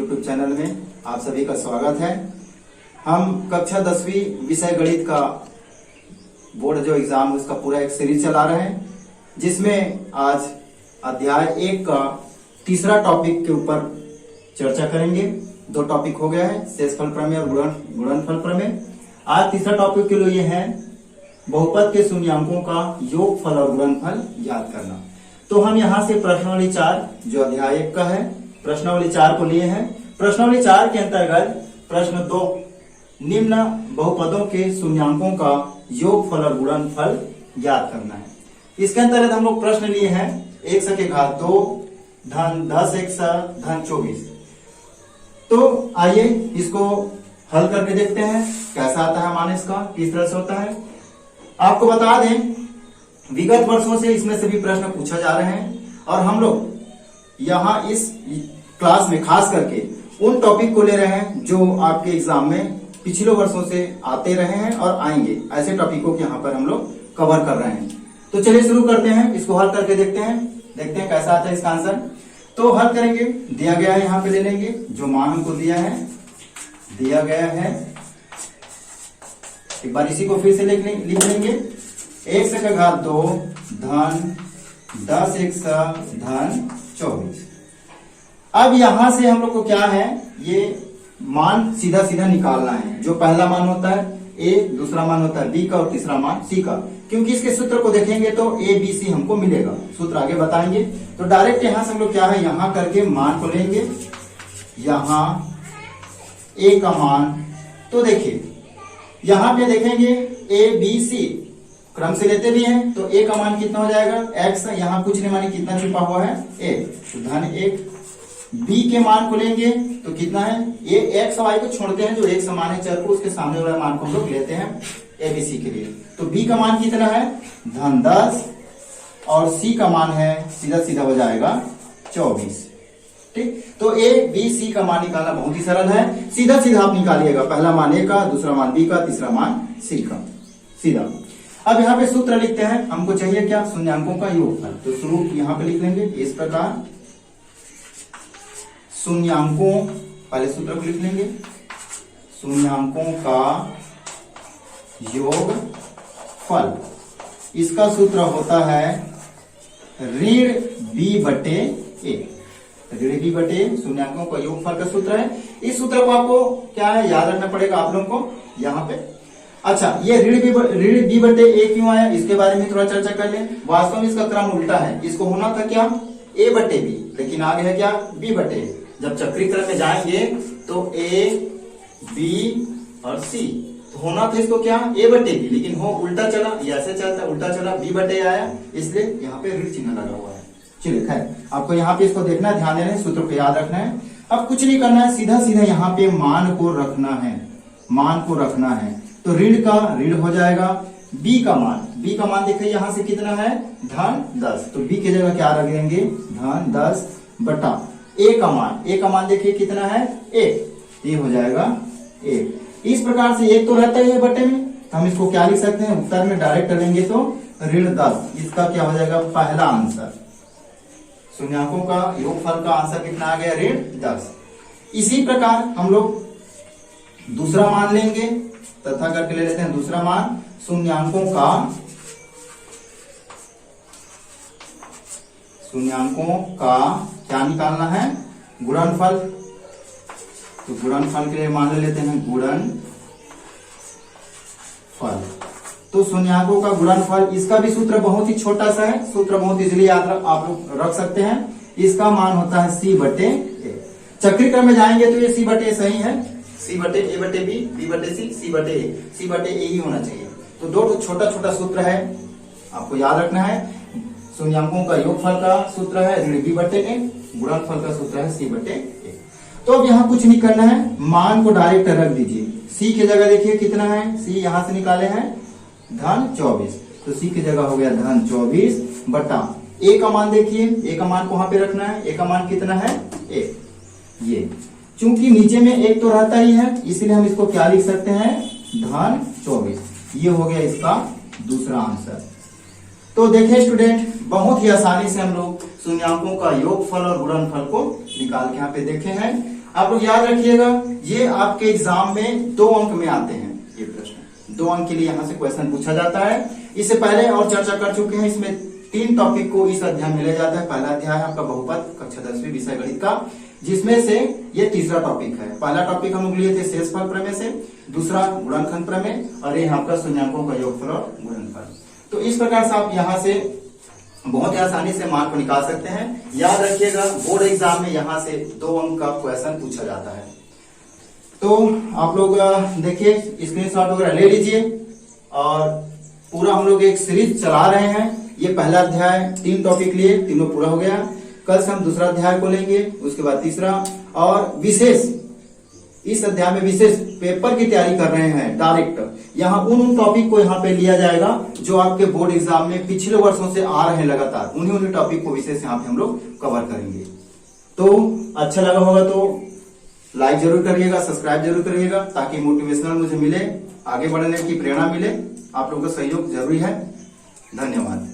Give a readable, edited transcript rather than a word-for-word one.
YouTube channel में आप सभी का स्वागत है। हम कक्षा 10वीं विषय गणित का बोर्ड जो एग्जाम है उसका पूरा एक सीरीज चला रहे हैं, जिसमें आज अध्याय 1 का तीसरा टॉपिक के ऊपर चर्चा करेंगे। 2 टॉपिक हो गया है, शेषफल प्रमेय और गुणनफल प्रमेय। आज तीसरा टॉपिक के लिए है बहुपद के शून्यांकों का योगफल और गुणनफल याद करना। तो हम यहाँ से प्रश्नावली 4 जो अध्याय 1 का है, प्रश्नावली 4 को लिए हैं। प्रश्नावली 4 के अंतर्गत प्रश्न 2, निम्न बहुपदों के शून्यांकों का योगफल और गुणनफल याद करना है। इसके अंतर्गत हम लोग प्रश्न लिए हैं 1 की घात 2 धन 10 1 धन 24। तो आइए इसको हल करके देखते हैं कैसा आता है मान इसका, किस तरह से होता है। आपको बता दें विगत वर्षों से इसमें से भी प्रश्न पूछा जा रहे हैं और हम लोग यहाँ इस क्लास में खास करके उन टॉपिक को ले रहे हैं जो आपके एग्जाम में पिछले वर्षों से आते रहे हैं और आएंगे। ऐसे टॉपिकों को यहाँ पर हम लोग कवर कर रहे हैं। तो चलिए शुरू करते हैं, इसको हल करके देखते हैं कैसा आता है इसका आंसर। तो हल करेंगे, दिया गया है यहाँ पे ले लेंगे जो मान हमको दिया गया है। एक बार इसी को फिर से लिख लेंगे 1 का घात 2 धन 10 1 धन 24। अब यहां से हम लोग को क्या है, ये मान सीधा सीधा निकालना है। जो पहला मान होता है ए, दूसरा मान होता है बी का और तीसरा मान सी का। क्योंकि इसके सूत्र को देखेंगे तो ए बी सी हमको मिलेगा, सूत्र आगे बताएंगे। तो डायरेक्ट यहां से हम लोग क्या है, यहां करके मान को लेंगे, यहां ए का मान। तो देखिए यहां पे देखेंगे ए बी सी क्रम से लेते भी हैं, तो ए का मान कितना हो जाएगा x। यहाँ कुछ नहीं माने कितना छुपा हुआ है a, तो धन 1। b के मान को लेंगे तो कितना है, ये x और y को छोड़ते हैं, जो एक समान है चर को उसके सामने वाला मान को हम लोग लेते हैं a b c के लिए। तो b का मान कितना है धन 10 और c का मान है सीधा सीधा हो जाएगा 24। ठीक, तो a b c का मान निकालना बहुत ही सरल है। सीधा सीधा आप निकालिएगा, पहला मान a का, दूसरा मान b का, तीसरा मान c का, सीधा। अब यहाँ पे सूत्र लिखते हैं, हमको चाहिए क्या, शून्यांकों का योगफल। तो शुरू यहाँ पे लिख लेंगे इस प्रकार, शून्यांकों, पहले सूत्र को लिख लेंगे, शून्यांकों का योगफल। इसका सूत्र होता है ऋण b बटे a। ऋण b बटे शून्यांकों का योगफल का सूत्र है। इस सूत्र को आपको क्या है याद रखना पड़ेगा आप लोगों को यहाँ पे। अच्छा, ये ऋण b बटे a क्यों आया, इसके बारे में थोड़ा चर्चा कर लें। वास्तव में इसका क्रम उल्टा है, इसको होना था क्या a बटे b, लेकिन आगे है क्या b बटे a। जब चक्री क्रम में जाएंगे तो a b और c, तो होना था इसको क्या a बटे b, लेकिन हो उल्टा चला, ऐसे चलता उल्टा चला, b बटे आया, इसलिए यहाँ पे ऋण चिन्ह लगा हुआ है। चलिए खैर, आपको यहाँ पे इसको देखना, ध्यान देना है, सूत्र को याद रखना है। अब कुछ नहीं करना है, सीधा सीधा यहाँ पे मान को रखना है। तो ऋण का ऋण हो जाएगा, b का मान देखिए यहाँ से कितना है धन 10, तो b की जगह क्या रख देंगे धन 10 बटा a का मान देखिए कितना है 1, ये हो जाएगा 1। इस प्रकार से एक तो रहता है बटे में, तो हम इसको क्या लिख सकते हैं, उत्तर में डायरेक्ट लेंगे तो ऋण 10। इसका क्या हो जाएगा पहला आंसर, शून्यांकों का योगफल का आंसर कितना आ गया ऋण 10। इसी प्रकार हम लोग दूसरा मान लेंगे, तथा करके ले लेते हैं दूसरा मान, शून्यांकों का क्या निकालना है गुणनफल। तो गुणनफल के लिए मान ले लेते हैं गुणनफल। तो शून्यांकों का गुणनफल, इसका भी सूत्र बहुत ही छोटा सा है, सूत्र बहुत इजीली आप लोग रख सकते हैं। इसका मान होता है c बटे a। चक्री क्रम में जाएंगे तो ये c बटे सही है, c बटे a बटे b, b बटे c बटे a ही होना चाहिए। तो 2 छोटा छोटा सूत्र है, आपको याद रखना है। शून्यांकों का योगफल का सूत्र है ऋण b बटे a, गुणनफल का सूत्र है c बटे a। तो अब यहाँ कुछ नहीं करना है, मान को डायरेक्ट रख दीजिए। c की जगह देखिए कितना है, c यहाँ से निकाले हैं धन 24, तो c की जगह हो गया धन 24 बटा a का मान देखिए, a का मान को वहां पे रखना है, a का मान कितना है 1। ये चूंकि नीचे में 1 तो रहता ही है, इसलिए हम इसको क्या लिख सकते हैं धन 24। ये हो गया इसका दूसरा आंसर। तो देखिए स्टूडेंट, बहुत ही आसानी से हम लोग शून्यांकों का योगफल और गुणनफल को निकाल के यहाँ पे देखे हैं। आप लोग याद रखिएगा, ये आपके एग्जाम में 2 अंक में आते हैं। ये प्रश्न 2 अंक के लिए यहाँ से क्वेश्चन पूछा जाता है। इससे पहले और चर्चा कर चुके हैं, इसमें 3 टॉपिक को इस अध्याय में लिया जाता है। पहला अध्याय है आपका बहुपद कक्षा 10वीं विषय गणित का, जिसमें से ये तीसरा टॉपिक है। पहला टॉपिक हम लोग लिए थे शेषफल प्रमेय से, दूसरा गुणनखंड प्रमेय, और ये आपका शून्यांकों का योगफल और गुणनफल। तो इस प्रकार से आप यहाँ से बहुत ही आसानी से मार्क को निकाल सकते हैं। याद रखिएगा, बोर्ड एग्जाम में यहाँ से 2 अंक का क्वेश्चन पूछा जाता है। तो आप लोग देखिए, स्क्रीनशॉट वगैरह ले लीजिए, और पूरा हम लोग एक सीरीज चला रहे हैं। ये पहला अध्याय 3 टॉपिक लिए, तीनों पूरा हो गया। कल से हम दूसरा अध्याय को लेंगे, उसके बाद तीसरा, और विशेष इस अध्याय में विशेष पेपर की तैयारी कर रहे हैं डायरेक्ट। यहाँ उन टॉपिक को यहाँ पे लिया जाएगा जो आपके बोर्ड एग्जाम में पिछले वर्षों से आ रहे हैं लगातार, उन्हीं टॉपिक को विशेष यहाँ पे हम लोग कवर करेंगे। तो अच्छा लगा होगा तो लाइक जरूर करिएगा, सब्सक्राइब जरूर करिएगा, ताकि मोटिवेशनल मुझे मिले, आगे बढ़ने की प्रेरणा मिले। आप लोगों का सहयोग जरूरी है। धन्यवाद।